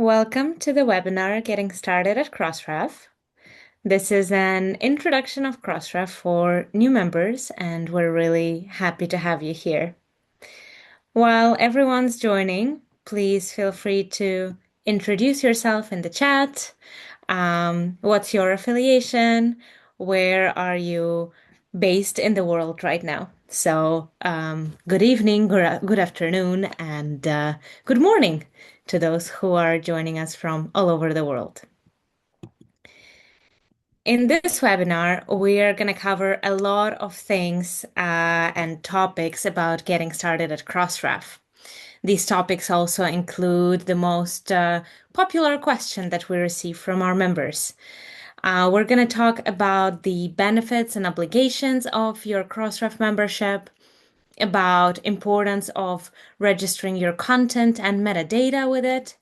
Welcome to the webinar Getting Started at Crossref. This is an introduction of Crossref for new members, and we're really happy to have you here. While everyone's joining, please feel free to introduce yourself in the chat. What's your affiliation? Where are you based in the world right now? Good evening, good afternoon, and good morning to those who are joining us from all over the world. In this webinar, we are going to cover a lot of things and topics about getting started at Crossref. These topics also include the most popular question that we receive from our members. We're going to talk about the benefits and obligations of your Crossref membership, about importance of registering your content and metadata with it.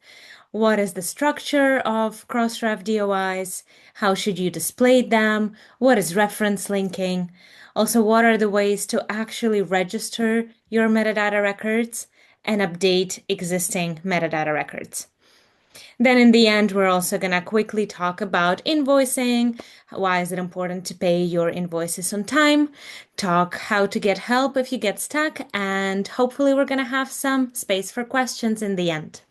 What is the structure of Crossref DOIs? How should you display them? What is reference linking? Also, what are the ways to actually register your metadata records and update existing metadata records? Then in the end, we're also going to quickly talk about invoicing. Why is it important to pay your invoices on time? Talk how to get help if you get stuck, and hopefully we're going to have some space for questions in the end.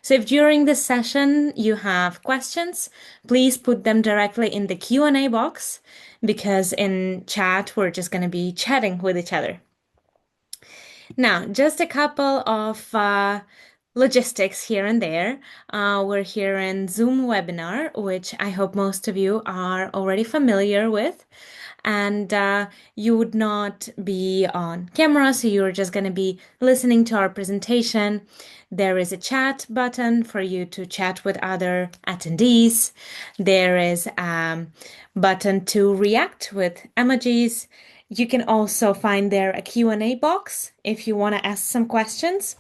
So if during this session you have questions, please put them directly in the Q&A box, because in chat we're just going to be chatting with each other. Now, just a couple of logistics here and there. We're here in Zoom webinar, which I hope most of you are already familiar with. And you would not be on camera, so you're just going to be listening to our presentation. There is a chat button for you to chat with other attendees. There is a button to react with emojis. You can also find there a Q&A box if you want to ask some questions.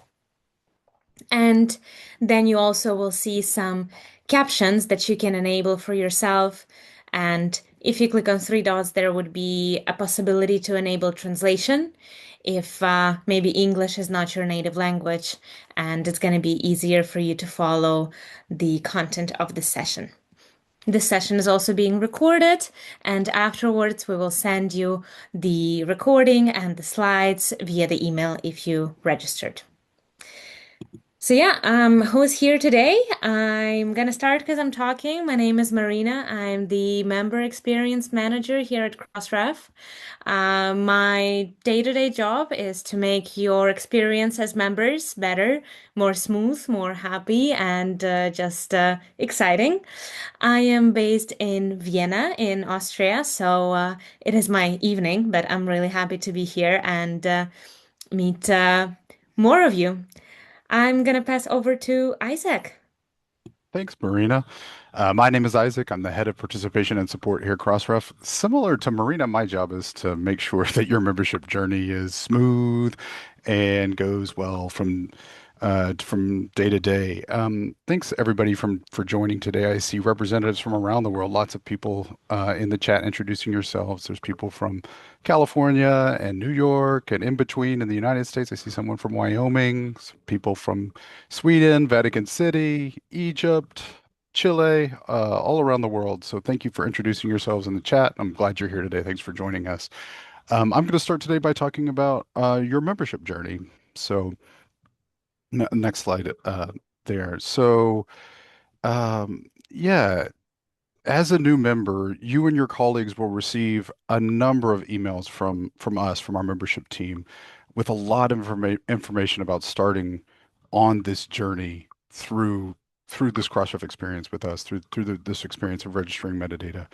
And then you also will see some captions that you can enable for yourself. And if you click on three dots, there would be a possibility to enable translation if maybe English is not your native language, and it's going to be easier for you to follow the content of the session. This session is also being recorded, and afterwards we will send you the recording and the slides via the email if you registered. So yeah, who's here today? I'm gonna start because I'm talking. My name is Marina. I'm the Member Experience Manager here at Crossref. My day-to-day job is to make your experience as members better, more smooth, more happy, and just exciting. I am based in Vienna in Austria, so it is my evening, but I'm really happy to be here and meet more of you. I'm gonna pass over to Isaac. Thanks, Marina. My name is Isaac. I'm the head of participation and support here at Crossref. Similar to Marina, my job is to make sure that your membership journey is smooth and goes well from day to day. Thanks everybody for joining today. I see representatives from around the world. Lots of people in the chat introducing yourselves. There's people from California and New York and in between in the United States. I see someone from Wyoming, some people from Sweden, Vatican City, Egypt, Chile, all around the world. So thank you for introducing yourselves in the chat. I'm glad you're here today. Thanks for joining us. I'm going to start today by talking about your membership journey. So next slide there. So yeah, as a new member, you and your colleagues will receive a number of emails from us, from our membership team, with a lot of information about starting on this journey through this Crossref experience with us, through this experience of registering metadata.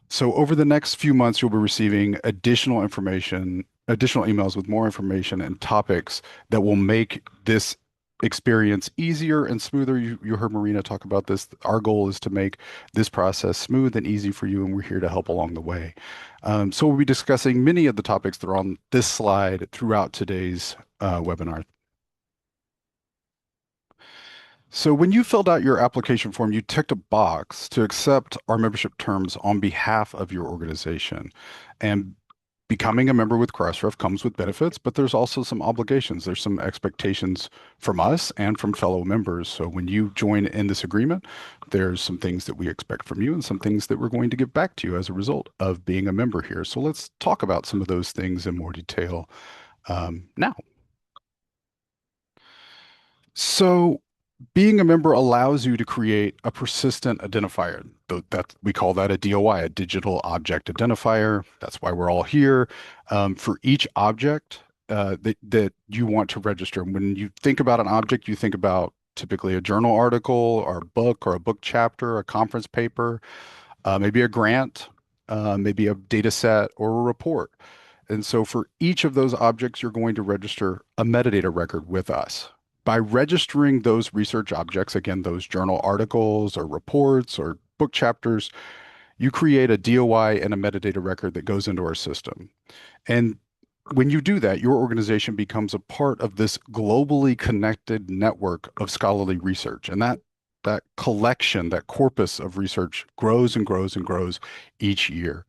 So over the next few months, you'll be receiving additional information, additional emails with more information and topics that will make this experience easier and smoother. You heard Marina talk about this. Our goal is to make this process smooth and easy for you, and we're here to help along the way. So we'll be discussing many of the topics that are on this slide throughout today's webinar. So when you filled out your application form, you ticked a box to accept our membership terms on behalf of your organization. And becoming a member with Crossref comes with benefits, but there's also some obligations. There's some expectations from us and from fellow members. So when you join in this agreement, there's some things that we expect from you and some things that we're going to give back to you as a result of being a member here. So let's talk about some of those things in more detail now. So being a member allows you to create a persistent identifier. That we call that a DOI, a digital object identifier. That's why we're all here. For each object that you want to register, when you think about an object, you think about typically a journal article or a book chapter, a conference paper, maybe a grant, maybe a data set or a report. And so for each of those objects, you're going to register a metadata record with us. By registering those research objects, again, those journal articles or reports or book chapters, you create a DOI and a metadata record that goes into our system. And when you do that, your organization becomes a part of this globally connected network of scholarly research. And that collection, that corpus of research grows and grows and grows each year.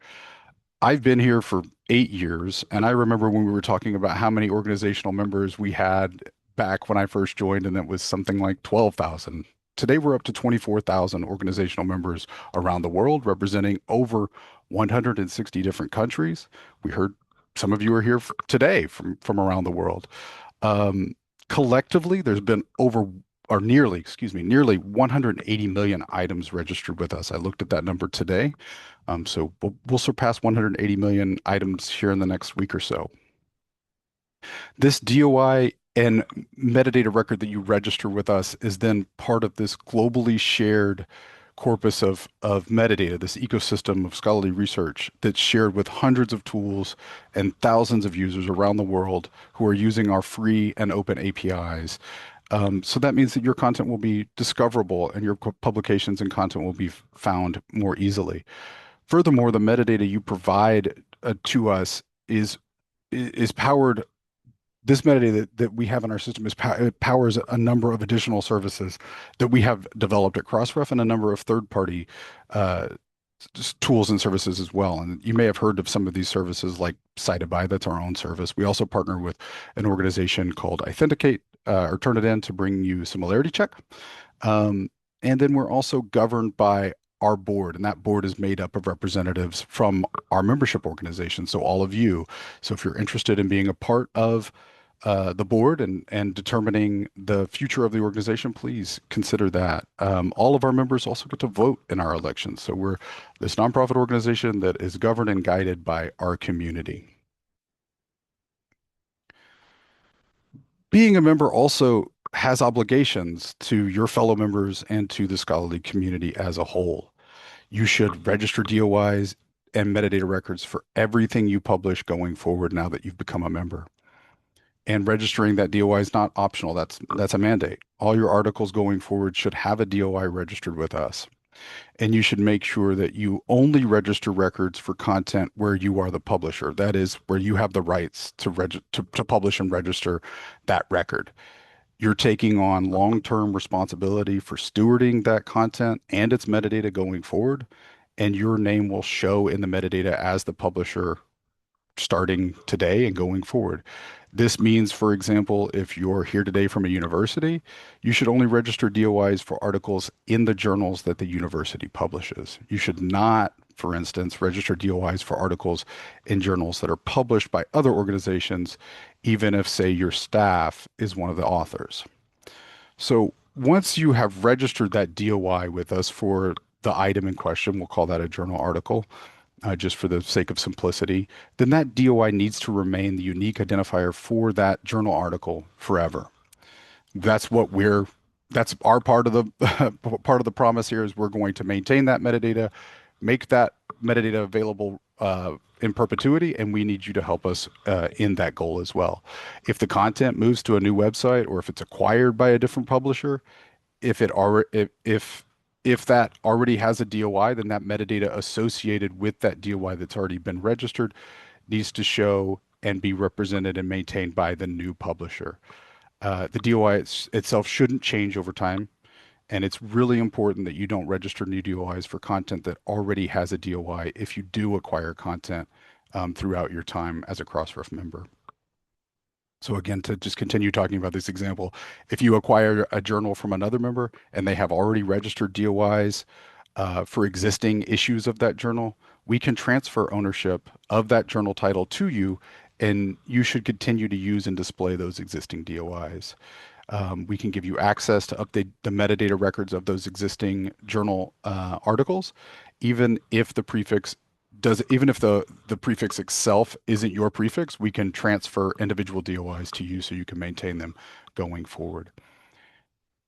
I've been here for 8 years, and I remember when we were talking about how many organizational members we had back when I first joined, and it was something like 12,000. Today, we're up to 24,000 organizational members around the world, representing over 160 different countries. We heard some of you are here today from around the world. Um, Collectively, there's been over or nearly, excuse me, nearly 180 million items registered with us. I looked at that number today. So we'll surpass 180 million items here in the next week or so. This DOI and metadata record that you register with us is then part of this globally shared corpus of metadata, this ecosystem of scholarly research that's shared with hundreds of tools and thousands of users around the world who are using our free and open APIs. So that means that your content will be discoverable and your publications and content will be found more easily. Furthermore, the metadata you provide to us is powered. This metadata that we have in our system it powers a number of additional services that we have developed at Crossref and a number of third-party uh, tools and services as well. And you may have heard of some of these services like Cited that's our own service. We also partner with an organization called Authenticate or Turnitin to bring you similarity check. Um, and then we're also governed by our board, and that board is made up of representatives from our membership organization. So all of you. So if you're interested in being a part of the board and determining the future of the organization, please consider that. All of our members also get to vote in our elections. So we're this nonprofit organization that is governed and guided by our community. Being a member also has obligations to your fellow members and to the scholarly community as a whole. You should register DOIs and metadata records for everything you publish going forward now that you've become a member. And registering that DOI is not optional. That's a mandate. All your articles going forward should have a DOI registered with us. And you should make sure that you only register records for content where you are the publisher. That is where you have the rights to publish and register that record. You're taking on long-term responsibility for stewarding that content and its metadata going forward, and your name will show in the metadata as the publisher starting today and going forward. This means, for example, if you're here today from a university, you should only register DOIs for articles in the journals that the university publishes. You should not, for instance, register DOIs for articles in journals that are published by other organizations, even if, say, your staff is one of the authors. So once you have registered that DOI with us for the item in question, we'll call that a journal article, just for the sake of simplicity, then that DOI needs to remain the unique identifier for that journal article forever. That's what we're, that's our part of the part of the promise here is we're going to maintain that metadata, make that metadata available in perpetuity, and we need you to help us in that goal as well. If the content moves to a new website or if it's acquired by a different publisher, if it already if that already has a DOI, then that metadata associated with that DOI that's already been registered needs to show and be represented and maintained by the new publisher. The DOI itself shouldn't change over time, and it's really important that you don't register new DOIs for content that already has a DOI if you do acquire content throughout your time as a Crossref member. So again, to just continue talking about this example, if you acquire a journal from another member and they have already registered DOIs for existing issues of that journal, we can transfer ownership of that journal title to you, and you should continue to use and display those existing DOIs. We can give you access to update the metadata records of those existing journal articles, even if the prefix even if the prefix itself isn't your prefix, we can transfer individual DOIs to you so you can maintain them going forward.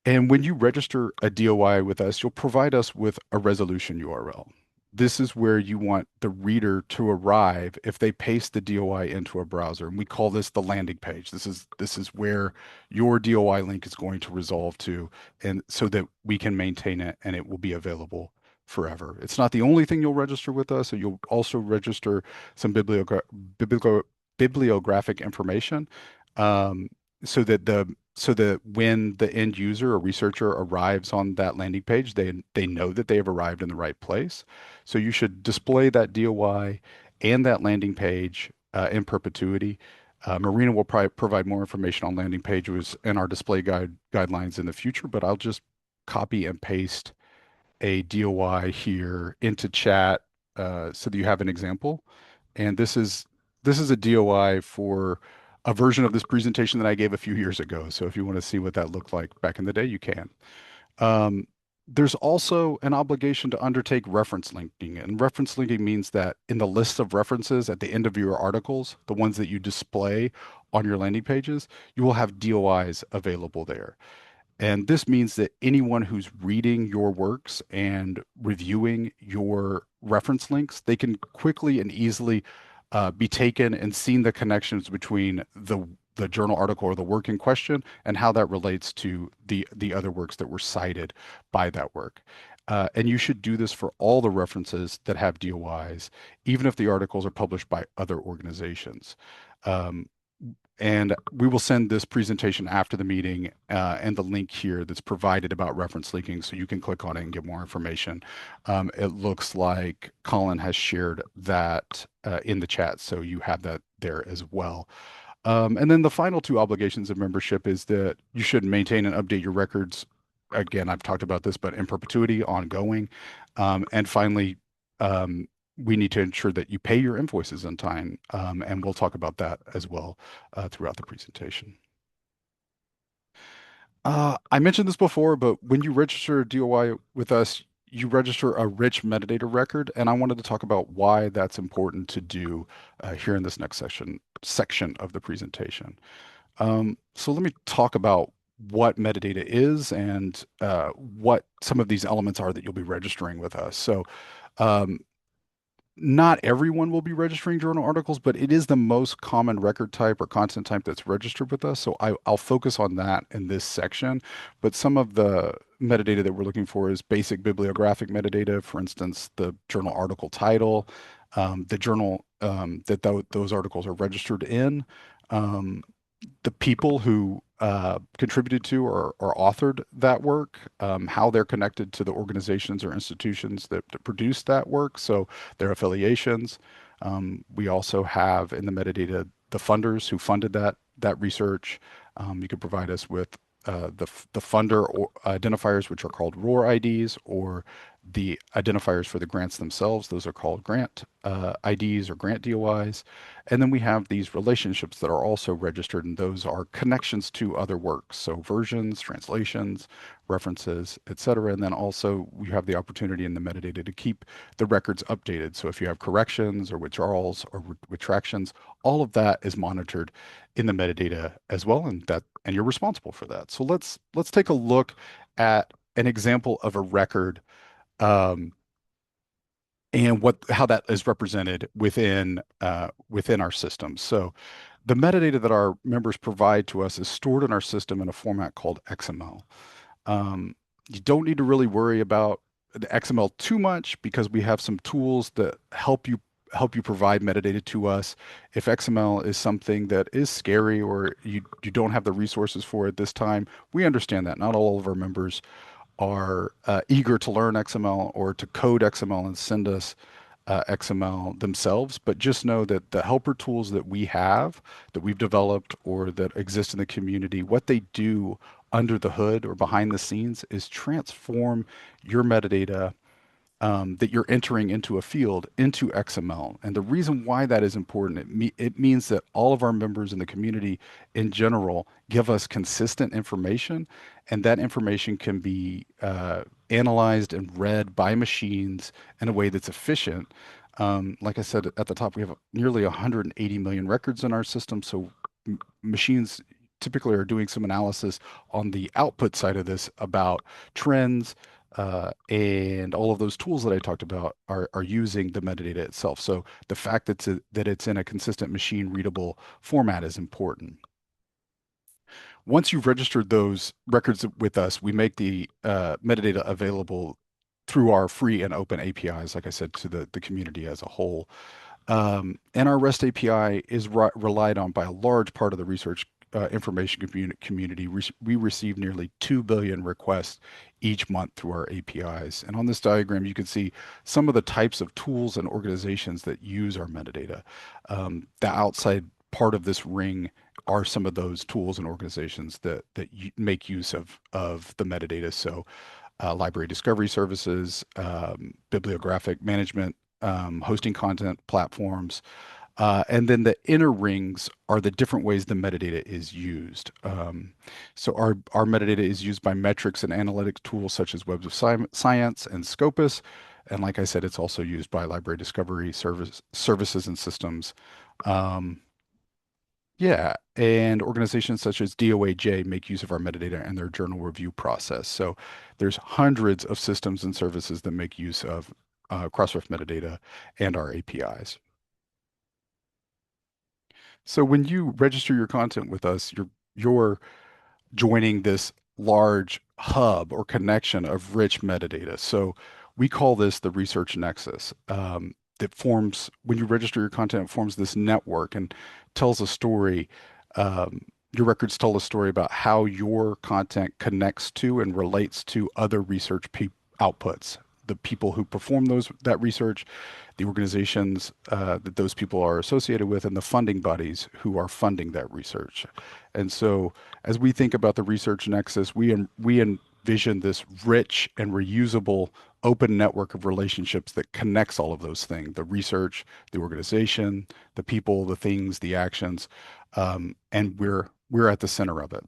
And when you register a DOI with us, you'll provide us with a resolution URL. This is where you want the reader to arrive if they paste the DOI into a browser. And we call this the landing page. This is where your DOI link is going to resolve to, and so that we can maintain it and it will be available forever. It's not the only thing you'll register with us. So you'll also register some bibliographic information, um, so that when the end user or researcher arrives on that landing page, they know that they have arrived in the right place. So you should display that DOI and that landing page in perpetuity. Marina will probably provide more information on landing pages and our display guidelines in the future, but I'll just copy and paste a DOI here into chat so that you have an example. And this is a DOI for a version of this presentation that I gave a few years ago. So if you want to see what that looked like back in the day, you can. Um, there's also an obligation to undertake reference linking. And reference linking means that in the list of references at the end of your articles, the ones that you display on your landing pages, you will have DOIs available there. And this means that anyone who's reading your works and reviewing your reference links, they can quickly and easily be taken and seen the connections between the journal article or the work in question and how that relates to the other works that were cited by that work. And you should do this for all the references that have DOIs, even if the articles are published by other organizations. Um, and we will send this presentation after the meeting and the link here that's provided about reference leaking so you can click on it and get more information. It looks like Colin has shared that in the chat, so you have that there as well. And then the final two obligations of membership is that you should maintain and update your records. Again, I've talked about this, but in perpetuity, ongoing. And finally, um, we need to ensure that you pay your invoices on time. And we'll talk about that as well throughout the presentation. I mentioned this before, but when you register a DOI with us, you register a rich metadata record, and I wanted to talk about why that's important to do here in this next section of the presentation. So let me talk about what metadata is and what some of these elements are that you'll be registering with us. So um, not everyone will be registering journal articles, but it is the most common record type or content type that's registered with us. So I'll focus on that in this section. But some of the metadata that we're looking for is basic bibliographic metadata, for instance, the journal article title, the journal that those articles are registered in, um, the people who contributed to or authored that work, how they're connected to the organizations or institutions that produced that work, so their affiliations. We also have in the metadata the funders who funded that research. You could provide us with the funder or identifiers, which are called ROR IDs, or the identifiers for the grants themselves. Those are called grant IDs or grant DOIs. And then we have these relationships that are also registered, and those are connections to other works. So versions, translations, references, etc. And then also we have the opportunity in the metadata to keep the records updated. So if you have corrections or withdrawals or retractions, all of that is monitored in the metadata as well, and you're responsible for that. So let's take a look at an example of a record, um, and what how that is represented within our system. So the metadata that our members provide to us is stored in our system in a format called XML. You don't need to really worry about the XML too much because we have some tools that help you provide metadata to us. If XML is something that is scary or you don't have the resources for it this time, we understand that. Not all of our members are eager to learn XML or to code XML and send us XML themselves, but just know that the helper tools that we have, that we've developed or that exist in the community, what they do under the hood or behind the scenes is transform your metadata that you're entering into a field into XML. And the reason why that is important, it means that all of our members in the community in general give us consistent information, and that information can be analyzed and read by machines in a way that's efficient. Like I said at the top, we have nearly 180 million records in our system, so machines typically are doing some analysis on the output side of this about trends, and all of those tools that I talked about are using the metadata itself. So the fact that it's in a consistent machine readable format is important. Once you've registered those records with us, we make the metadata available through our free and open APIs, like I said, to the community as a whole. And our REST API is relied on by a large part of the research information community. We receive nearly 2 billion requests each month through our APIs. And on this diagram, you can see some of the types of tools and organizations that use our metadata. The outside part of this ring are some of those tools and organizations that make use of the metadata. So library discovery services, bibliographic management, hosting content platforms. And then the inner rings are the different ways the metadata is used. So our metadata is used by metrics and analytics tools such as Web of Science and Scopus. And like I said, it's also used by library discovery services and systems. Um, yeah, and organizations such as DOAJ make use of our metadata and their journal review process. So there's hundreds of systems and services that make use of Crossref metadata and our APIs. So when you register your content with us, you're joining this large hub or connection of rich metadata. So we call this the research nexus. That forms when you register your content, it forms this network and tells a story. Your records tell a story about how your content connects to and relates to other research outputs, the people who perform that research, the organizations that those people are associated with, and the funding bodies who are funding that research. And so, as we think about the research nexus, we envision this rich and reusable open network of relationships that connects all of those things: the research, the organization, the people, the things, the actions, and we're at the center of it.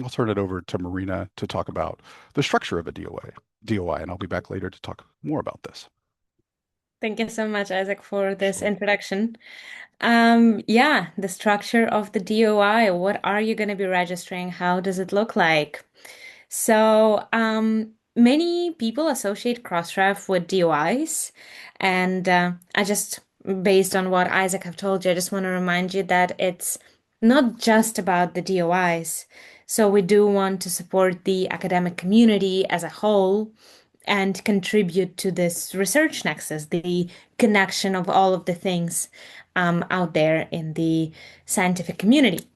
I'll turn it over to Marina to talk about the structure of a DOI, and I'll be back later to talk more about this. Thank you so much, Isaac, for this Sure. introduction. Yeah, the structure of the DOI. What are you going to be registering? How does it look like? So, many people associate Crossref with DOIs, and based on what Isaac have told you, I just want to remind you that it's not just about the DOIs. So, we do want to support the academic community as a whole and contribute to this research nexus, the connection of all of the things out there in the scientific community.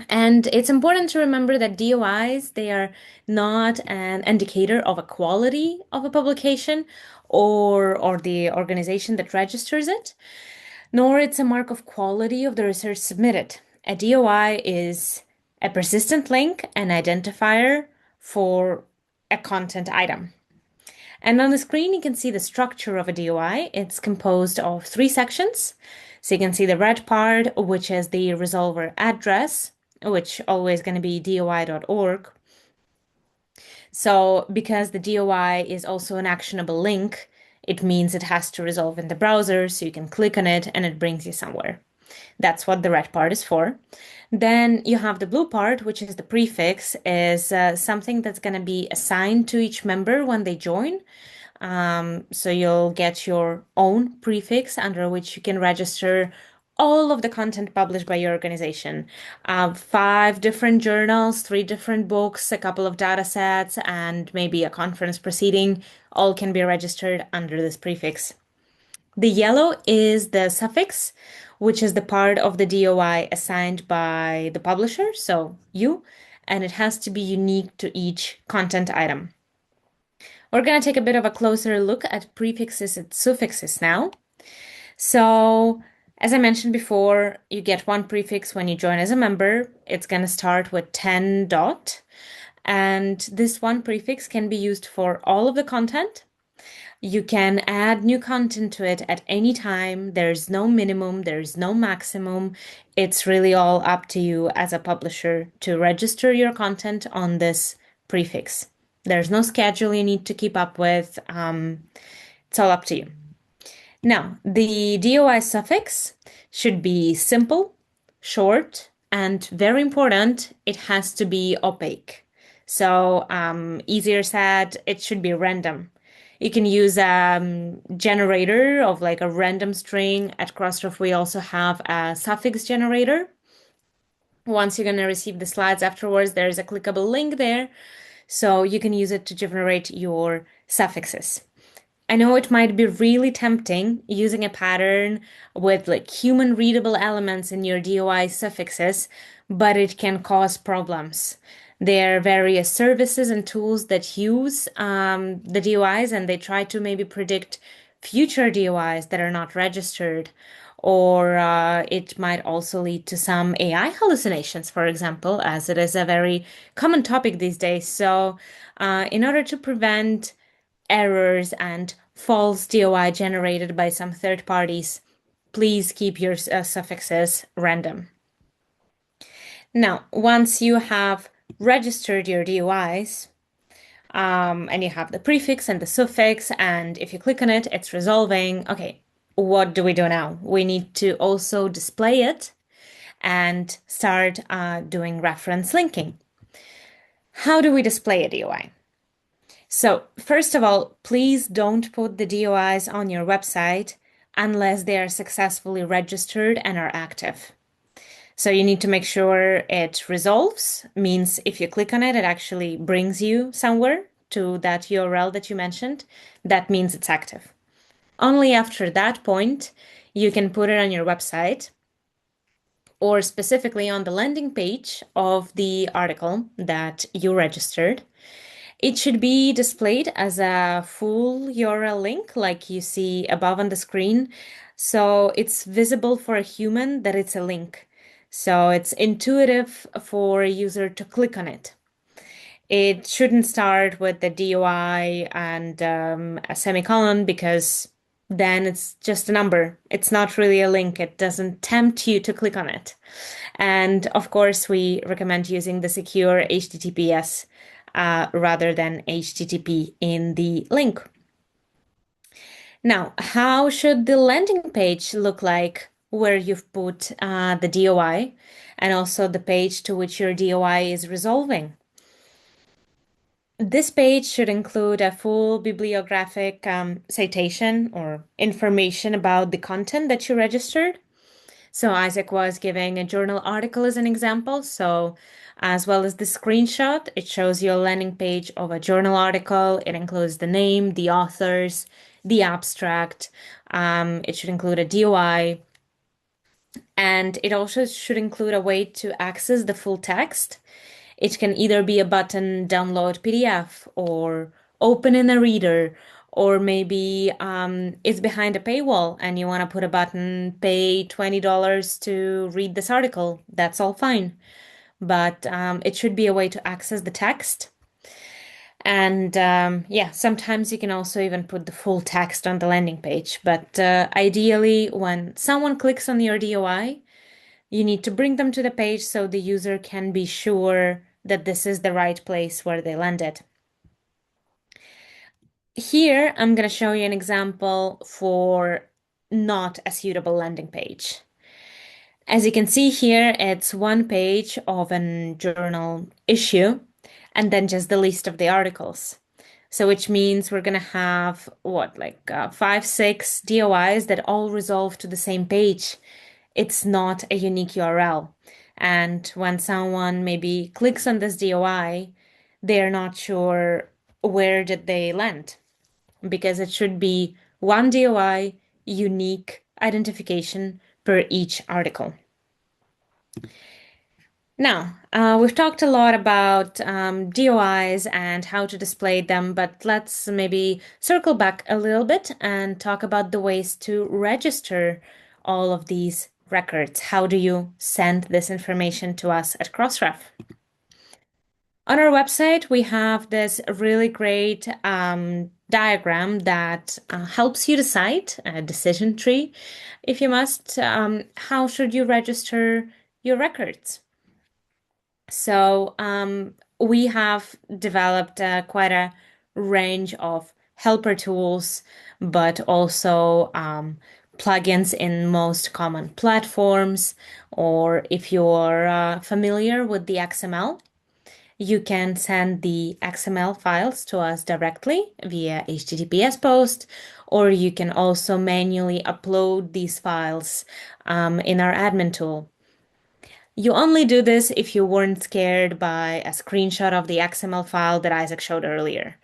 And it's important to remember that DOIs, they are not an indicator of a quality of a publication or the organization that registers it, nor it's a mark of quality of the research submitted. A DOI is a persistent link, an identifier for a content item. And on the screen, you can see the structure of a DOI. It's composed of three sections. So you can see the red part, which is the resolver address, which always going to be doi.org. So because the DOI is also an actionable link, it means it has to resolve in the browser, so you can click on it and it brings you somewhere. That's what the red part is for. Then you have the blue part, which is the prefix, is something that's going to be assigned to each member when they join. So you'll get your own prefix under which you can register all of the content published by your organization. Five different journals, three different books, a couple of data sets, and maybe a conference proceeding all can be registered under this prefix. The yellow is the suffix, which is the part of the DOI assigned by the publisher, so you, and it has to be unique to each content item. We're going to take a bit of a closer look at prefixes and suffixes now. So, as I mentioned before, you get one prefix when you join as a member. It's going to start with 10 dot, and this one prefix can be used for all of the content. You can add new content to it at any time. There's no minimum, there's no maximum. It's really all up to you as a publisher to register your content on this prefix. There's no schedule you need to keep up with. It's all up to you. Now, the DOI suffix should be simple, short, and very important, it has to be opaque. So, easier said, it should be random. You can use a generator of like a random string. At Crossref, we also have a suffix generator. Once you're going to receive the slides afterwards, there's a clickable link there. So you can use it to generate your suffixes. I know it might be really tempting using a pattern with like human readable elements in your DOI suffixes, but it can cause problems. There are various services and tools that use the DOIs and they try to maybe predict future DOIs that are not registered. Or it might also lead to some AI hallucinations, for example, as it is a very common topic these days. So, in order to prevent errors and false DOI generated by some third parties, please keep your suffixes random. Now, once you have registered your DOIs, and you have the prefix and the suffix, and if you click on it, it's resolving. Okay, what do we do now? We need to also display it and start doing reference linking. How do we display a DOI? So, first of all, please don't put the DOIs on your website unless they are successfully registered and are active. So you need to make sure it resolves, means if you click on it, it actually brings you somewhere to that URL that you mentioned. That means it's active. Only after that point, you can put it on your website or specifically on the landing page of the article that you registered. It should be displayed as a full URL link like you see above on the screen. So it's visible for a human that it's a link. So it's intuitive for a user to click on it. It shouldn't start with the DOI and a semicolon because then it's just a number. It's not really a link. It doesn't tempt you to click on it. And of course, we recommend using the secure HTTPS rather than HTTP in the link. Now, how should the landing page look like where you've put the DOI and also the page to which your DOI is resolving? This page should include a full bibliographic citation or information about the content that you registered. So Isaac was giving a journal article as an example. So as well as the screenshot, it shows you a landing page of a journal article. It includes the name, the authors, the abstract. It should include a DOI, and it also should include a way to access the full text. It can either be a button, download PDF, or open in a reader, or maybe it's behind a paywall and you want to put a button, pay $20 to read this article. That's all fine. But it should be a way to access the text. And yeah, sometimes you can also even put the full text on the landing page. But ideally, when someone clicks on your DOI, you need to bring them to the page so the user can be sure that this is the right place where they landed. Here, I'm going to show you an example for not a suitable landing page. As you can see here, it's one page of a journal issue and then just the list of the articles. So which means we're going to have what, like 5, 6 DOIs that all resolve to the same page. It's not a unique URL. And when someone maybe clicks on this DOI, they're not sure where did they land because it should be one DOI, unique identification per each article. Now, we've talked a lot about DOIs and how to display them, but let's maybe circle back a little bit and talk about the ways to register all of these records. How do you send this information to us at Crossref? On our website, we have this really great diagram that helps you decide, a decision tree, if you must, how should you register your records. We have developed quite a range of helper tools, but also plugins in most common platforms. Or if you're familiar with the XML, you can send the XML files to us directly via HTTPS post, or you can also manually upload these files in our admin tool. You only do this if you weren't scared by a screenshot of the XML file that Isaac showed earlier.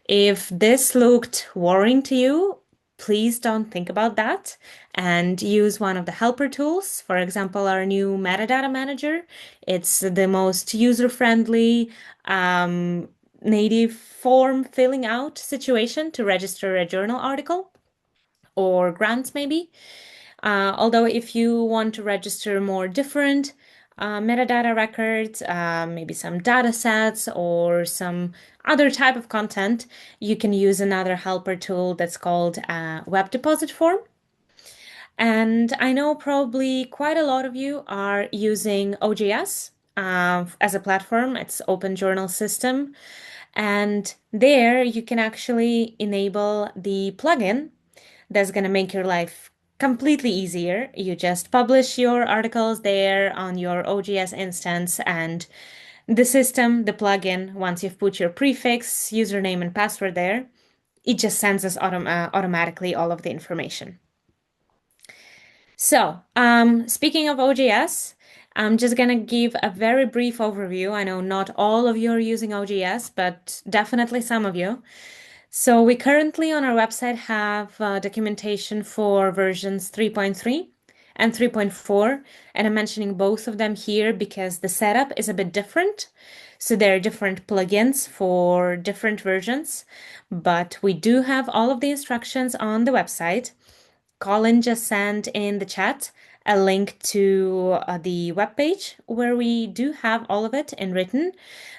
If this looked worrying to you, please don't think about that and use one of the helper tools. For example, our new metadata manager. It's the most user-friendly native form filling out situation to register a journal article or grants maybe. Although if you want to register more different metadata records, maybe some data sets or some other type of content, you can use another helper tool that's called Web Deposit Form. And I know probably quite a lot of you are using OJS as a platform. It's open journal system. And there you can actually enable the plugin that's going to make your life completely easier. You just publish your articles there on your OGS instance, and the system, the plugin, once you've put your prefix, username, and password there, it just sends us automatically all of the information. Speaking of OGS, I'm just gonna give a very brief overview. I know not all of you are using OGS, but definitely some of you. So we currently on our website have documentation for versions 3.3 and 3.4, and I'm mentioning both of them here because the setup is a bit different. So there are different plugins for different versions, but we do have all of the instructions on the website. Colin just sent in the chat a link to the webpage where we do have all of it in written.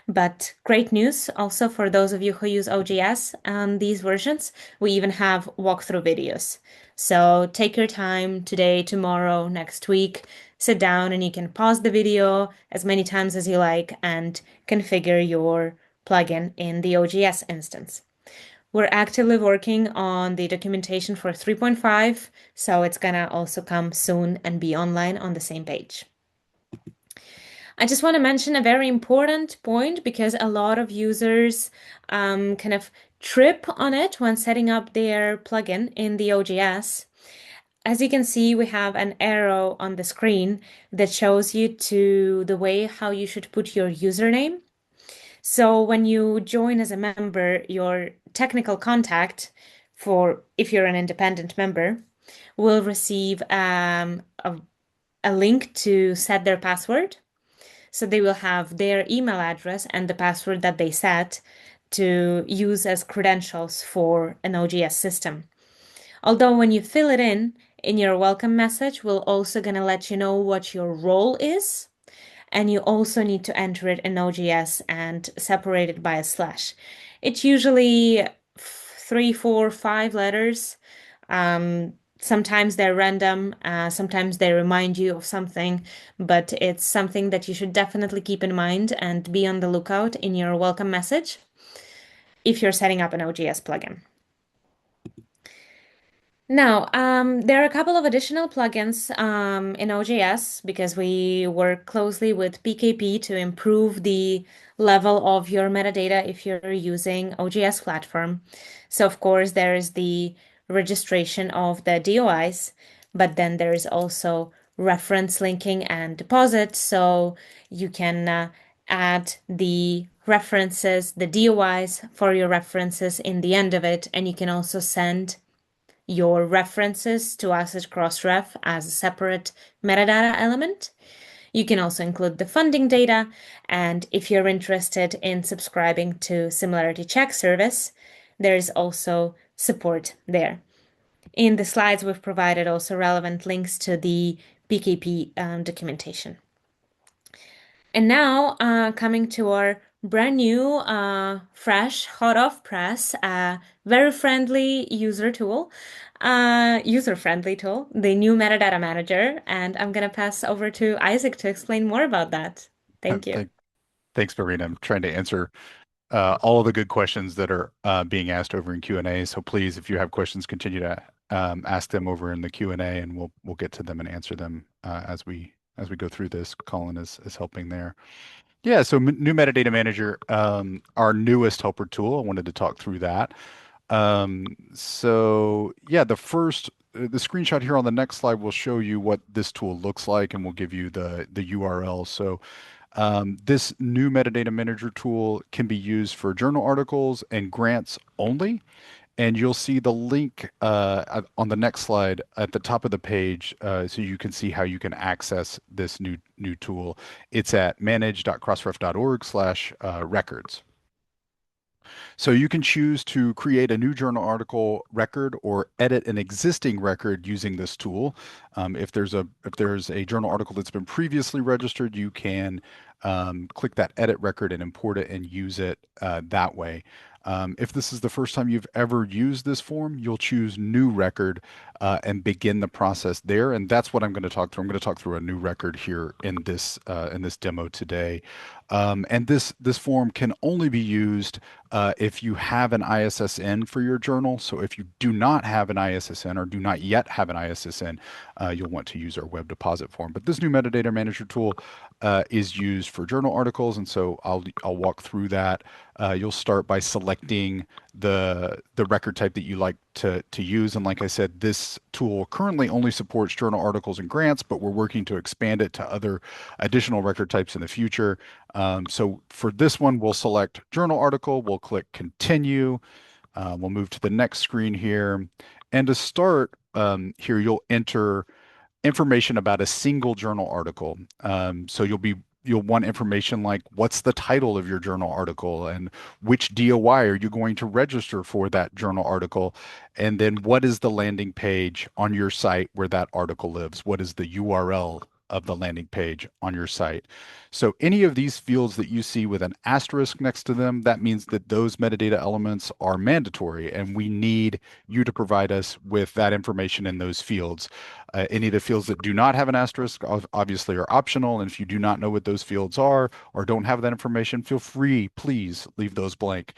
But great news also for those of you who use OGS and these versions, we even have walkthrough videos. So take your time today, tomorrow, next week, sit down and you can pause the video as many times as you like and configure your plugin in the OGS instance. We're actively working on the documentation for 3.5, so it's gonna also come soon and be online on the same page. I just want to mention a very important point because a lot of users kind of trip on it when setting up their plugin in the OGS. As you can see, we have an arrow on the screen that shows you to the way how you should put your username. So when you join as a member, your technical contact, for if you're an independent member, will receive a link to set their password. So they will have their email address and the password that they set to use as credentials for an OGS system. Although when you fill it in your welcome message, we're also going to let you know what your role is. And you also need to enter it in OGS and separate it by a slash. It's usually 3, 4, 5 letters. Sometimes they're random, sometimes they remind you of something, but it's something that you should definitely keep in mind and be on the lookout in your welcome message if you're setting up an OGS plugin. Now, there are a couple of additional plugins in OJS because we work closely with PKP to improve the level of your metadata if you're using OJS platform. So, of course, there is the registration of the DOIs, but then there is also reference linking and deposit. So you can add the references, the DOIs for your references in the end of it, and you can also send your references to us at Crossref as a separate metadata element. You can also include the funding data, and if you're interested in subscribing to Similarity Check service, there's also support there. In the slides, we've provided also relevant links to the PKP documentation. And now, coming to our brand new, fresh, hot off press, very friendly user-friendly tool, the new Metadata Manager. And I'm going to pass over to Isaac to explain more about that. Thank you. Thank, thanks, Marina. I'm trying to answer all of the good questions that are being asked over in Q&A. So please, if you have questions, continue to ask them over in the Q&A, and we'll get to them and answer them as we go through this. Colin is helping there. Yeah, so new metadata manager, our newest helper tool. I wanted to talk through that. So yeah, the screenshot here on the next slide will show you what this tool looks like, and we'll give you the URL. So this new metadata manager tool can be used for journal articles and grants only. And you'll see the link on the next slide at the top of the page, so you can see how you can access this new tool. It's at manage.crossref.org/records. So you can choose to create a new journal article record or edit an existing record using this tool. If there's a journal article that's been previously registered, you can click that edit record and import it and use it that way. If this is the first time you've ever used this form, you'll choose new record and begin the process there. And that's what I'm going to talk through. I'm going to talk through a new record here in this demo today. And this form can only be used if you have an ISSN for your journal. So if you do not have an ISSN or do not yet have an ISSN, you'll want to use our web deposit form. But this new metadata manager tool is used for journal articles, and so I'll walk through that. You'll start by selecting the record type that you like to use, and like I said, this tool currently only supports journal articles and grants, but we're working to expand it to other additional record types in the future. So for this one, we'll select journal article. We'll click continue. We'll move to the next screen here, and to start here, you'll enter information about a single journal article. So you'll want information like what's the title of your journal article and which DOI are you going to register for that journal article, and then what is the landing page on your site where that article lives? What is the URL of the landing page on your site? So any of these fields that you see with an asterisk next to them, that means that those metadata elements are mandatory, and we need you to provide us with that information in those fields. Any of the fields that do not have an asterisk obviously are optional, and if you do not know what those fields are or don't have that information, feel free, please leave those blank.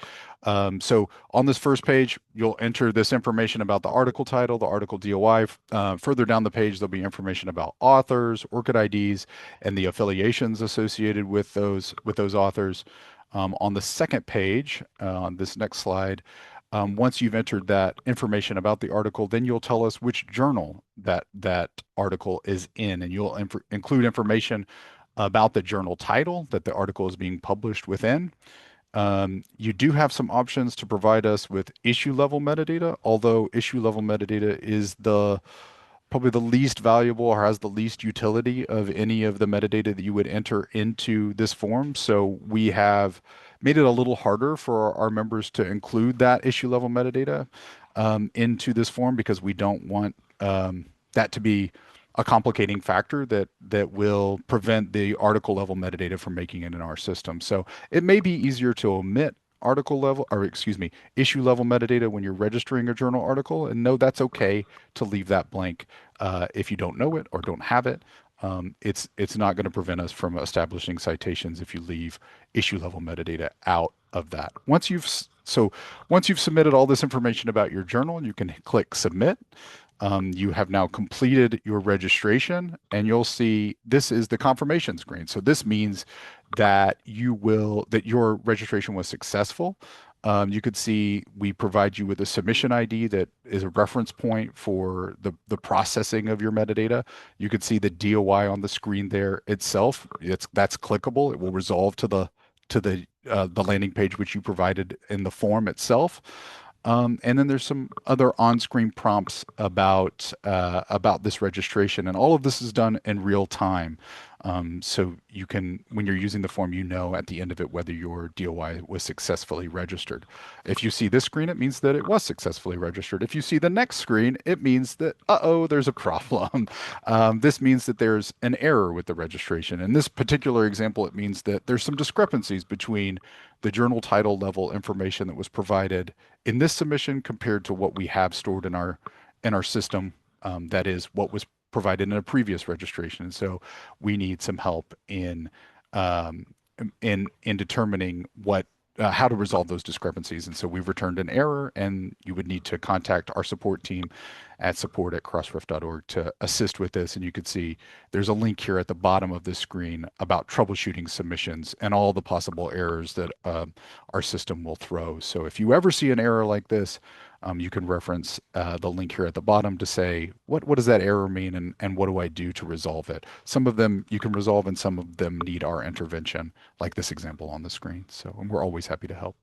So on this first page, you'll enter this information about the article title, the article DOI. Further down the page, there'll be information about authors, ORCID IDs, and the affiliations associated with those authors. On the second page, on this next slide, once you've entered that information about the article, then you'll tell us which journal that article is in, and you'll include information about the journal title that the article is being published within. You do have some options to provide us with issue level metadata, although issue level metadata is probably the least valuable or has the least utility of any of the metadata that you would enter into this form. So we have made it a little harder for our members to include that issue level metadata into this form, because we don't want that to be a complicating factor that will prevent the article level metadata from making it in our system. So it may be easier to omit article level, or excuse me, issue level metadata when you're registering a journal article, and no, that's okay to leave that blank if you don't know it or don't have it. It's not going to prevent us from establishing citations if you leave issue level metadata out of that. Once you've submitted all this information about your journal, you can click submit. You have now completed your registration, and you'll see this is the confirmation screen. So this means that your registration was successful. You could see we provide you with a submission ID that is a reference point for the processing of your metadata. You could see the DOI on the screen there itself. That's clickable. It will resolve to the landing page which you provided in the form itself. And then there's some other on-screen prompts about this registration, and all of this is done in real time. So you can, when you're using the form, you know at the end of it whether your DOI was successfully registered. If you see this screen, it means that it was successfully registered. If you see the next screen, it means that, uh-oh, there's a problem. This means that there's an error with the registration. In this particular example, it means that there's some discrepancies between the journal title level information that was provided in this submission compared to what we have stored in our system. That is what was provided in a previous registration. And so we need some help um, in determining what how to resolve those discrepancies. And so we've returned an error, and you would need to contact our support team at support@crossref.org to assist with this. And you can see there's a link here at the bottom of this screen about troubleshooting submissions and all the possible errors that our system will throw. So if you ever see an error like this, you can reference the link here at the bottom to say, what does that error mean and what do I do to resolve it? Some of them you can resolve and some of them need our intervention, like this example on the screen. So, and we're always happy to help.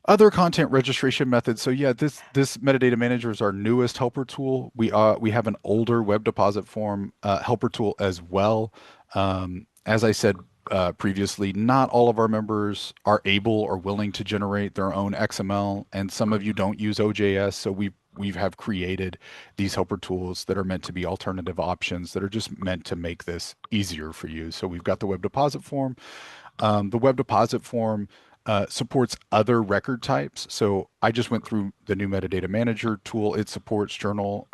Other content registration methods. So yeah, this metadata manager is our newest helper tool. We have an older web deposit form helper tool as well. As I said previously, not all of our members are able or willing to generate their own XML, and some of you don't use OJS. So we have created these helper tools that are meant to be alternative options that are just meant to make this easier for you. So we've got the web deposit form. The web deposit form supports other record types. So I just went through the new metadata manager tool. It supports journal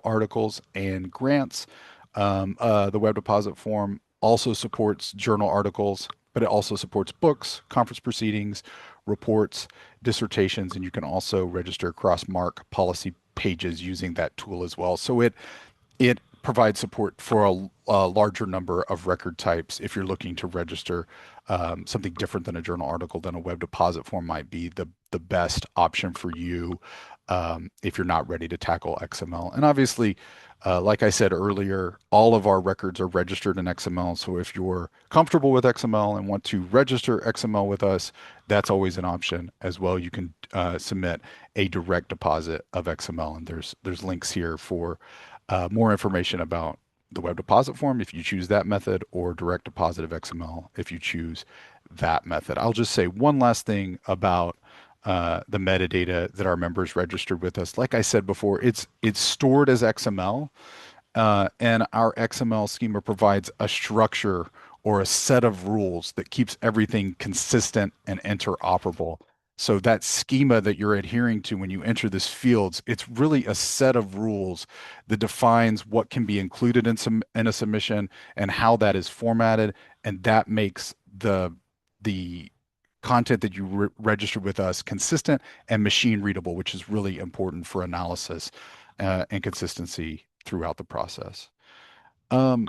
articles and grants. The web deposit form also supports journal articles, but it also supports books, conference proceedings, reports, dissertations, and you can also register cross-mark policy pages using that tool as well. So it provides support for a larger number of record types if you're looking to register something different than a journal article. Then a web deposit form might be the best option for you if you're not ready to tackle XML. And obviously, like I said earlier, all of our records are registered in XML. So if you're comfortable with XML and want to register XML with us, that's always an option as well. You can submit a direct deposit of XML, and there's links here for more information about the web deposit form if you choose that method, or direct deposit of XML if you choose that method. I'll just say one last thing about the metadata that our members registered with us. Like I said before, it's stored as XML, and our XML schema provides a structure or a set of rules that keeps everything consistent and interoperable. So that schema that you're adhering to when you enter this fields, it's really a set of rules that defines what can be included in a submission and how that is formatted, and that makes the content that you registered with us consistent and machine readable, which is really important for analysis and consistency throughout the process. Um,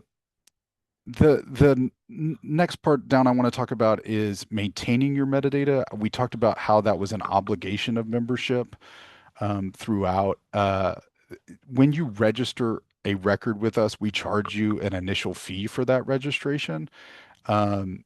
the next part down I want to talk about is maintaining your metadata. We talked about how that was an obligation of membership throughout. When you register a record with us, we charge you an initial fee for that registration. Um,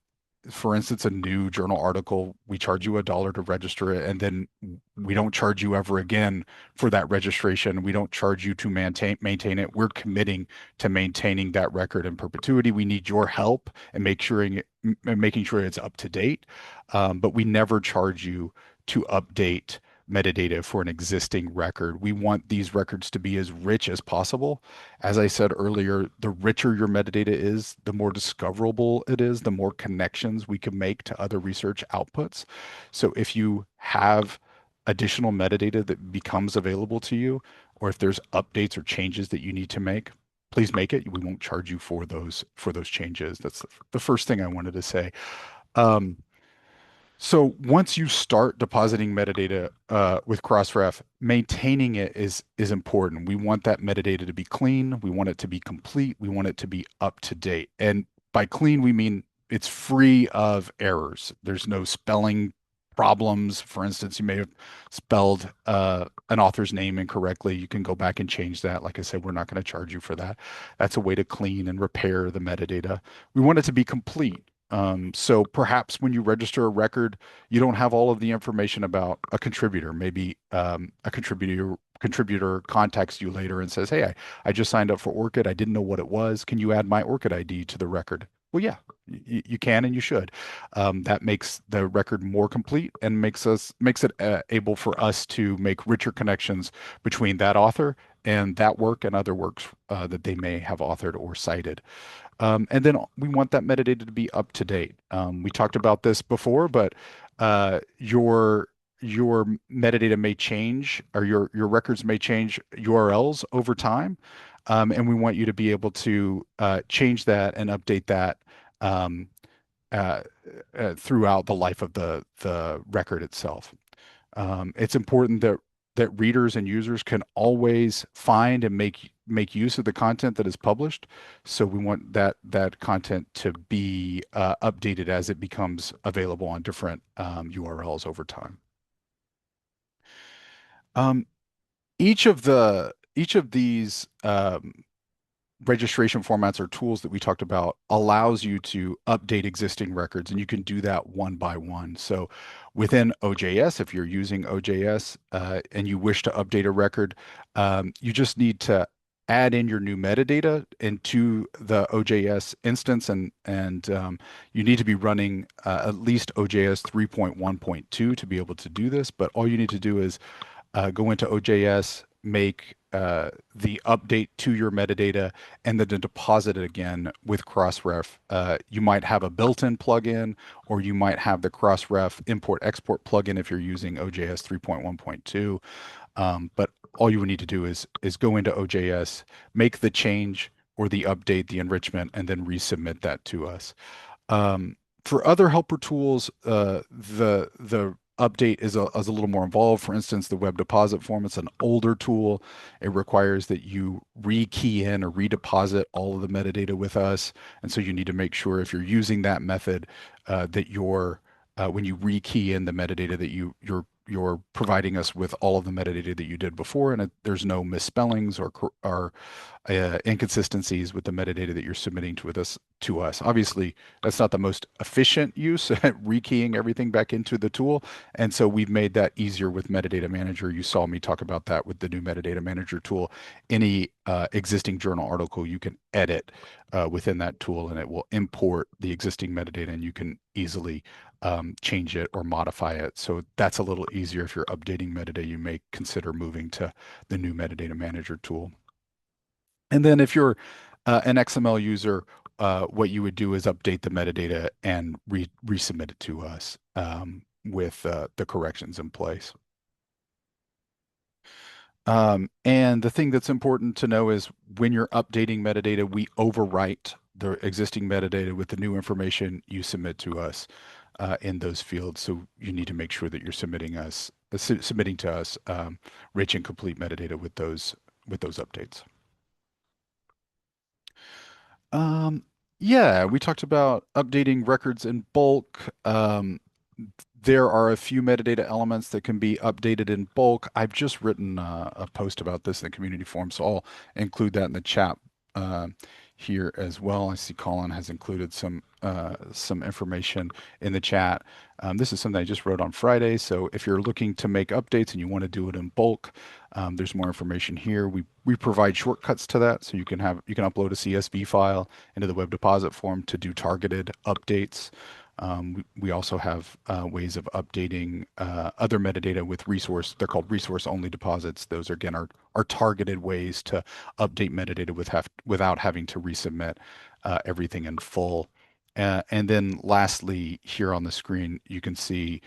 for instance, a new journal article, we charge you $1 to register it, and then we don't charge you ever again for that registration. We don't charge you to maintain it. We're committing to maintaining that record in perpetuity. We need your help and making sure it's up to date. But we never charge you to update metadata for an existing record. We want these records to be as rich as possible. As I said earlier, the richer your metadata is, the more discoverable it is, the more connections we can make to other research outputs. So if you have additional metadata that becomes available to you, or if there's updates or changes that you need to make, please make it. We won't charge you for those changes. That's the first thing I wanted to say. Um, so once you start depositing metadata with Crossref, maintaining it is important. We want that metadata to be clean. We want it to be complete. We want it to be up to date. And by clean, we mean it's free of errors. There's no spelling problems. For instance, you may have spelled an author's name incorrectly. You can go back and change that. Like I said, we're not going to charge you for that. That's a way to clean and repair the metadata. We want it to be complete. So perhaps when you register a record, you don't have all of the information about a contributor. Maybe a contributor contacts you later and says, "Hey, I just signed up for Orchid. I didn't know what it was. Can you add my Orchid ID to the record?" Well, yeah, you can and you should. That makes the record more complete and makes it able for us to make richer connections between that author and that work and other works that they may have authored or cited. And then we want that metadata to be up to date. We talked about this before, but your metadata may change, or your records may change URLs over time, and we want you to be able to change that and update that um, uh, throughout the life of the record itself. It's important that readers and users can always find and make use of the content that is published. So we want that content to be updated as it becomes available on different URLs over time. Um, each of these registration formats or tools that we talked about allows you to update existing records, and you can do that one by one. So within OJS, if you're using OJS and you wish to update a record, you just need to add in your new metadata into the OJS instance, and you need to be running at least OJS 3.1.2 to be able to do this. But all you need to do is go into OJS, make the update to your metadata, and then to deposit it again with Crossref. You might have a built-in plugin, or you might have the Crossref import-export plugin if you're using OJS 3.1.2. But all you would need to do is go into OJS, make the change or the update, the enrichment, and then resubmit that to us. Um, for other helper tools, the update is a little more involved. For instance, the web deposit form, it's an older tool. It requires that you rekey in or redeposit all of the metadata with us. And so you need to make sure if you're using that method that you're when you rekey in the metadata that you're providing us with all of the metadata that you did before, and there's no misspellings or inconsistencies with the metadata that you're submitting to us. Obviously, that's not the most efficient use at rekeying everything back into the tool, and so we've made that easier with Metadata Manager. You saw me talk about that with the new Metadata Manager tool. Any existing journal article you can edit within that tool, and it will import the existing metadata, and you can easily change it or modify it. So that's a little easier if you're updating metadata. You may consider moving to the new Metadata Manager tool. And then if you're an XML user, what you would do is update the metadata and resubmit it to us with the corrections in place. And the thing that's important to know is when you're updating metadata, we overwrite the existing metadata with the new information you submit to us in those fields. So you need to make sure that you're submitting to us rich and complete metadata with those updates. Um, yeah, we talked about updating records in bulk. There are a few metadata elements that can be updated in bulk. I've just written a post about this in the community forum, so I'll include that in the chat uh, here as well. I see Colin has included some information in the chat. This is something I just wrote on Friday, so if you're looking to make updates and you want to do it in bulk, there's more information here. We provide shortcuts to that, so you can upload a CSV file into the web deposit form to do targeted updates. We also have ways of updating other metadata with resource. They're called resource-only deposits. Those are, again, are targeted ways to update metadata without having to resubmit everything in full. And then lastly, here on the screen, you can see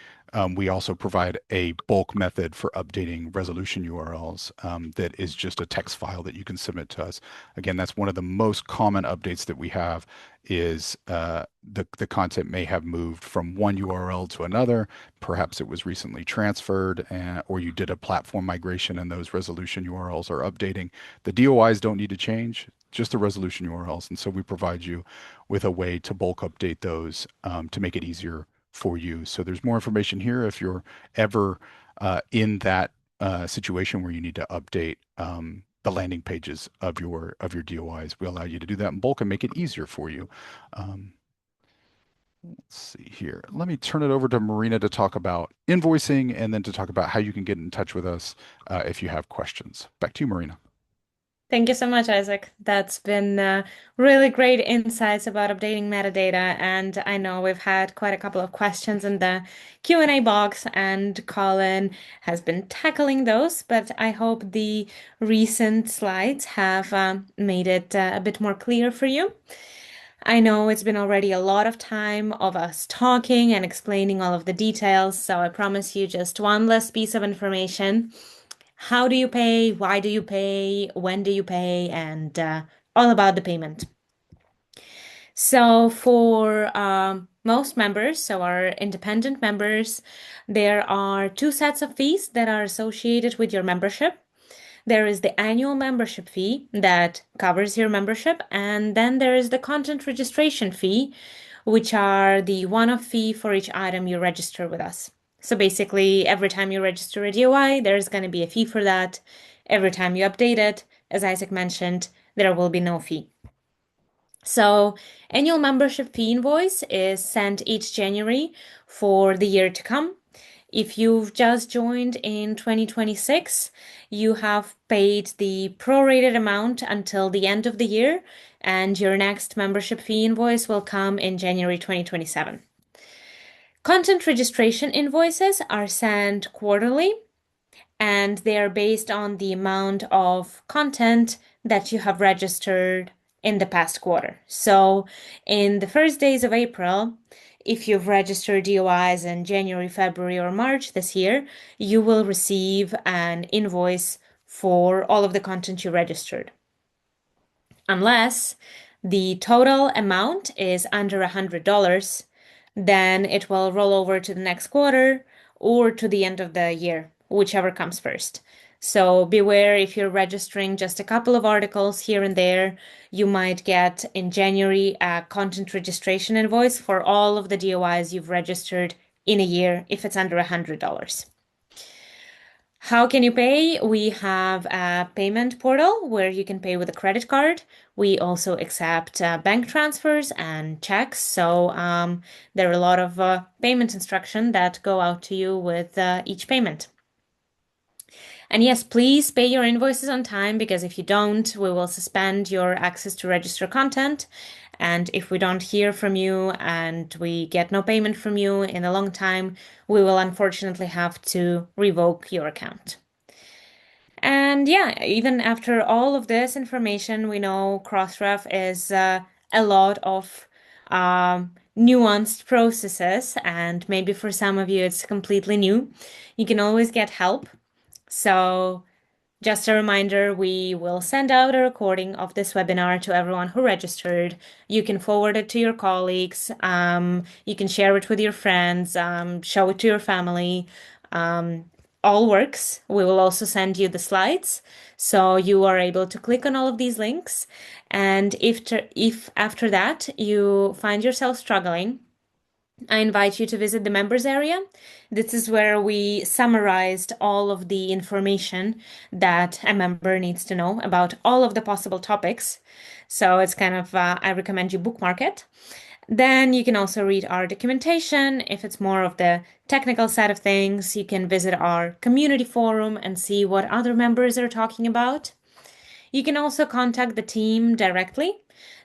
we also provide a bulk method for updating resolution URLs that is just a text file that you can submit to us. Again, that's one of the most common updates that we have is the content may have moved from one URL to another. Perhaps it was recently transferred, or you did a platform migration and those resolution URLs are updating. The DOIs don't need to change, just the resolution URLs. And so we provide you with a way to bulk update those to make it easier for you. So there's more information here if you're ever in that situation where you need to update the landing pages of your DOIs. We allow you to do that in bulk and make it easier for you. Um, Let's see here. Let me turn it over to Marina to talk about invoicing and then to talk about how you can get in touch with us if you have questions. Back to you, Marina. Thank you so much, Isaac. That's been really great insights about updating metadata, and I know we've had quite a couple of questions in the Q&A box, and Colin has been tackling those, but I hope the recent slides have made it a bit more clear for you. I know it's been already a lot of time of us talking and explaining all of the details, so I promise you just one last piece of information. How do you pay? Why do you pay? When do you pay? And all about the payment. So, for most members, so our independent members, there are two sets of fees that are associated with your membership. There is the annual membership fee that covers your membership, and then there is the content registration fee, which are the one-off fee for each item you register with us. So basically, every time you register a DOI, there's going to be a fee for that. Every time you update it, as Isaac mentioned, there will be no fee. So, annual membership fee invoice is sent each January for the year to come. If you've just joined in 2026, you have paid the prorated amount until the end of the year, and your next membership fee invoice will come in January 2027. Content registration invoices are sent quarterly, and they are based on the amount of content that you have registered in the past quarter. So, in the first days of April, if you've registered DOIs in January, February, or March this year, you will receive an invoice for all of the content you registered. Unless the total amount is under $100, then it will roll over to the next quarter or to the end of the year, whichever comes first. So beware if you're registering just a couple of articles here and there, you might get in January a content registration invoice for all of the DOIs you've registered in a year if it's under $100. How can you pay? We have a payment portal where you can pay with a credit card. We also accept bank transfers and checks. So there are a lot of payment instructions that go out to you with each payment. And yes, please pay your invoices on time because if you don't, we will suspend your access to register content. And if we don't hear from you and we get no payment from you in a long time, we will unfortunately have to revoke your account. And yeah, even after all of this information, we know Crossref is a lot of nuanced processes, and maybe for some of you it's completely new. You can always get help. So just a reminder, we will send out a recording of this webinar to everyone who registered. You can forward it to your colleagues. You can share it with your friends, show it to your family. All works. We will also send you the slides, so you are able to click on all of these links. And if after that you find yourself struggling, I invite you to visit the members area. This is where we summarized all of the information that a member needs to know about all of the possible topics. So it's kind of, I recommend you bookmark it. Then you can also read our documentation. If it's more of the technical side of things, you can visit our community forum and see what other members are talking about. You can also contact the team directly.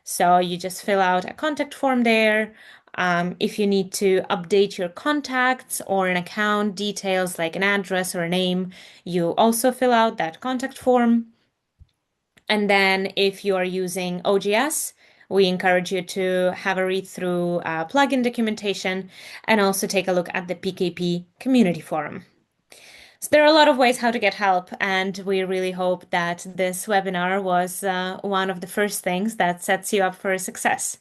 So you just fill out a contact form there. If you need to update your contacts or an account details like an address or a name, you also fill out that contact form. And then if you are using OGS, we encourage you to have a read through plugin documentation and also take a look at the PKP community forum. So there are a lot of ways how to get help, and we really hope that this webinar was one of the first things that sets you up for success.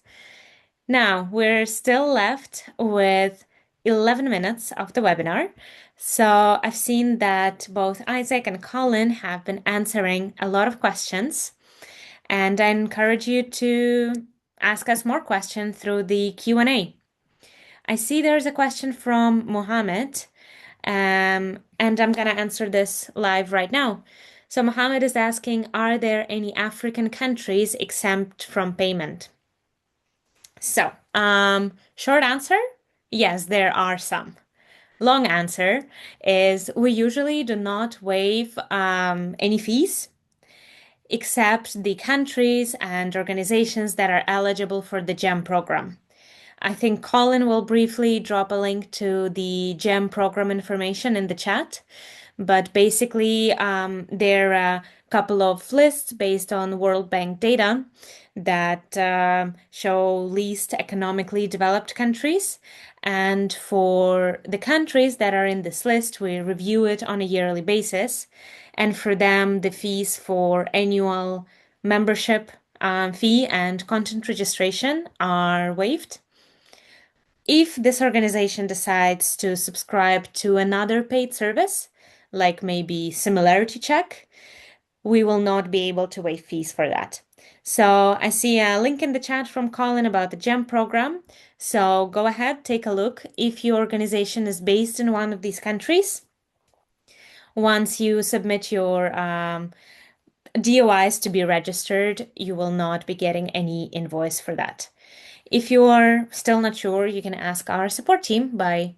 Now, we're still left with 11 minutes of the webinar. So I've seen that both Isaac and Colin have been answering a lot of questions, and I encourage you to ask us more questions through the Q&A. I see there's a question from Mohammed, and I'm going to answer this live right now. So Mohammed is asking, are there any African countries exempt from payment? So Short answer, yes, there are some. Long answer is we usually do not waive any fees except the countries and organizations that are eligible for the GEM program. I think Colin will briefly drop a link to the GEM program information in the chat. But basically, there are a couple of lists based on World Bank data that show least economically developed countries. And for the countries that are in this list, we review it on a yearly basis. And for them, the fees for annual membership fee and content registration are waived. If this organization decides to subscribe to another paid service, like maybe Similarity Check, we will not be able to waive fees for that. So I see a link in the chat from Colin about the GEM program. So go ahead, take a look. If your organization is based in one of these countries, once you submit your DOIs to be registered, you will not be getting any invoice for that. If you are still not sure, you can ask our support team by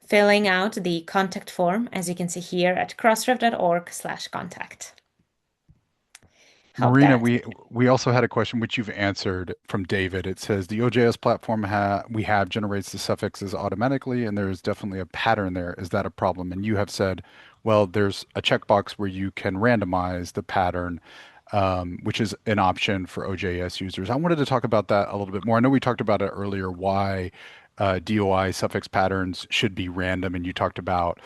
filling out the contact form, as you can see here at crossref.org/contact. Hope Marina, that. we also had a question which you've answered from David. It says the OJS platform we have generates the suffixes automatically, and there is definitely a pattern there. Is that a problem? And you have said, well, there's a checkbox where you can randomize the pattern, which is an option for OJS users. I wanted to talk about that a little bit more. I know we talked about it earlier, why DOI suffix patterns should be random, and you talked about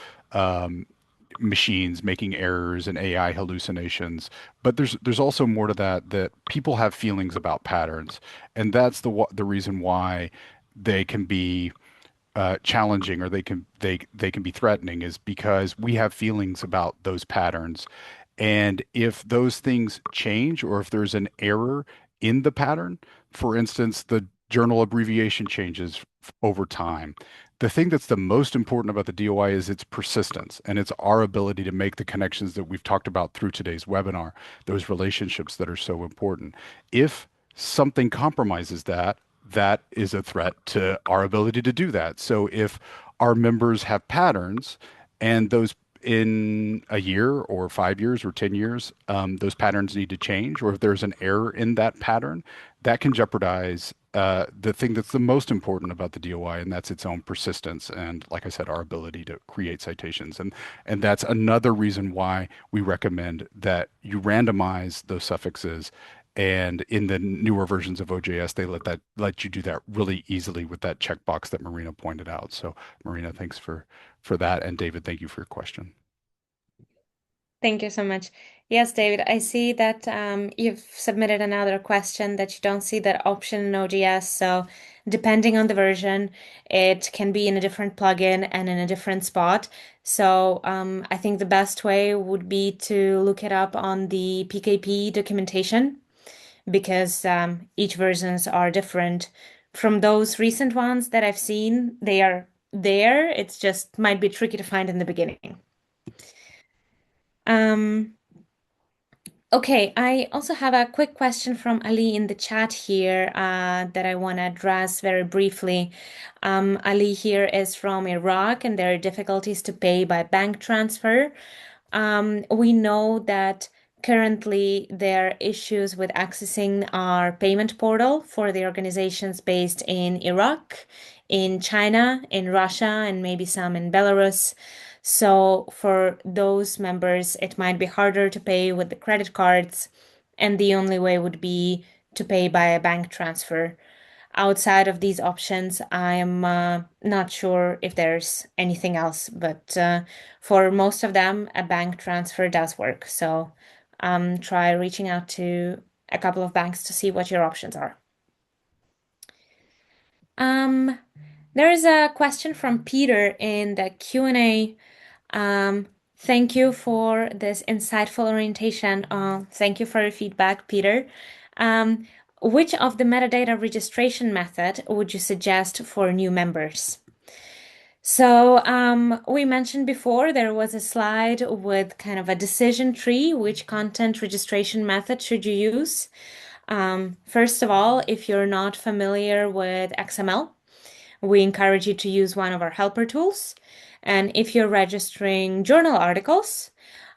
machines making errors and AI hallucinations. But there's also more to that, that people have feelings about patterns, and that's the reason why they can be challenging, or they can be threatening, is because we have feelings about those patterns. And if those things change, or if there's an error in the pattern, for instance, the journal abbreviation changes over time. The thing that's the most important about the DOI is its persistence, and it's our ability to make the connections that we've talked about through today's webinar, those relationships that are so important. If something compromises that, that is a threat to our ability to do that. So if our members have patterns, and those in a year or 5 years or 10 years, those patterns need to change, or if there's an error in that pattern, that can jeopardize the thing that's the most important about the DOI, and that's its own persistence. And like I said, our ability to create citations. And that's another reason why we recommend that you randomize those suffixes. And in the newer versions of OJS, they let you do that really easily with that checkbox that Marina pointed out. So Marina, thanks for that. And David, thank you for your question. Thank you so much. Yes, David, I see that you've submitted another question that you don't see that option in ODS. So, depending on the version, it can be in a different plugin and in a different spot. So, I think the best way would be to look it up on the PKP documentation because each versions are different. From those recent ones that I've seen, they are there. It's just might be tricky to find in the beginning. Um, Okay, I also have a quick question from Ali in the chat here that I want to address very briefly. Ali here is from Iraq, and there are difficulties to pay by bank transfer. We know that currently there are issues with accessing our payment portal for the organizations based in Iraq, in China, in Russia, and maybe some in Belarus. So for those members, it might be harder to pay with the credit cards, and the only way would be to pay by a bank transfer. Outside of these options, I'm not sure if there's anything else, but for most of them, a bank transfer does work. So try reaching out to a couple of banks to see what your options are. Um, there is a question from Peter in the Q&A. Thank you for this insightful orientation. Thank you for your feedback, Peter. Which of the metadata registration method would you suggest for new members? So we mentioned before there was a slide with kind of a decision tree, which content registration method should you use? First of all, if you're not familiar with XML, we encourage you to use one of our helper tools. And if you're registering journal articles,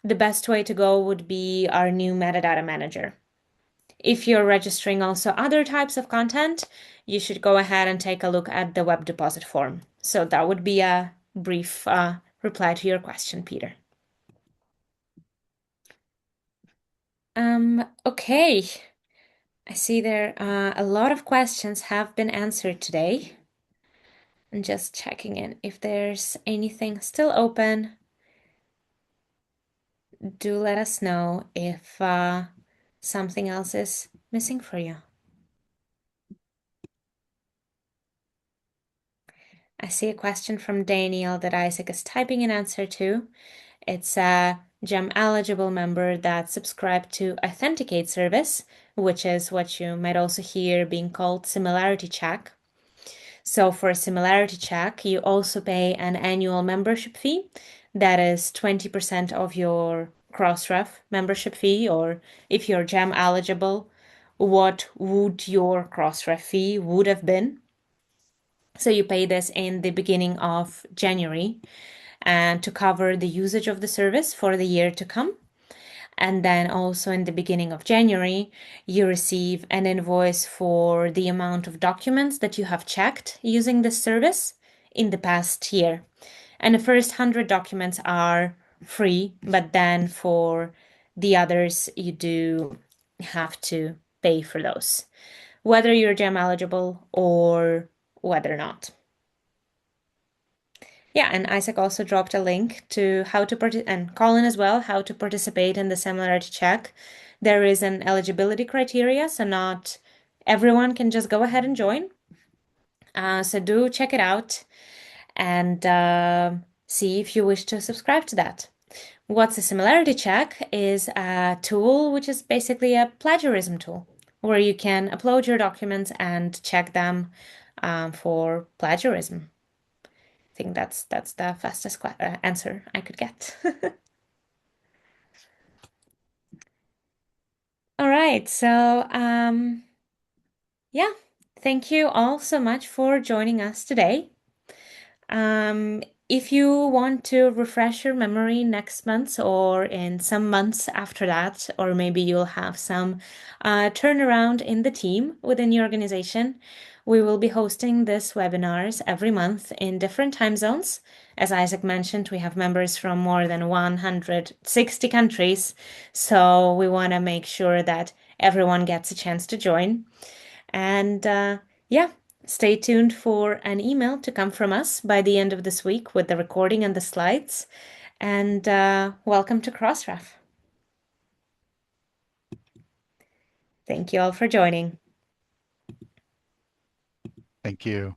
the best way to go would be our new metadata manager. If you're registering also other types of content, you should go ahead and take a look at the web deposit form. So that would be a brief reply to your question, Peter. Okay. I see there a lot of questions have been answered today. I'm just checking in if there's anything still open. Do let us know if something else is missing for you. I see a question from Daniel that Isaac is typing an answer to. It's a GEM eligible member that subscribed to Authenticate service, which is what you might also hear being called similarity check. So for a similarity check, you also pay an annual membership fee that is 20% of your Crossref membership fee, or if you're GEM eligible, what would your Crossref fee would have been? So you pay this in the beginning of January and to cover the usage of the service for the year to come. And then also in the beginning of January, you receive an invoice for the amount of documents that you have checked using this service in the past year. And the first 100 documents are free, but then for the others, you do have to pay for those, whether you're GEM eligible or whether not. Yeah, and Isaac also dropped a link to how to and Colin as well, how to participate in the similarity check. There is an eligibility criteria, so not everyone can just go ahead and join. So do check it out and see if you wish to subscribe to that. What's a similarity check is a tool which is basically a plagiarism tool where you can upload your documents and check them for plagiarism. I think that's the fastest answer I could get. All right, so yeah, thank you all so much for joining us today. Um, if you want to refresh your memory next month or in some months after that, or maybe you'll have some turnaround in the team within your organization, we will be hosting this webinars every month in different time zones. As Isaac mentioned, we have members from more than 160 countries, so we want to make sure that everyone gets a chance to join. And yeah, stay tuned for an email to come from us by the end of this week with the recording and the slides. And welcome to Crossref. Thank you all for joining. Thank you.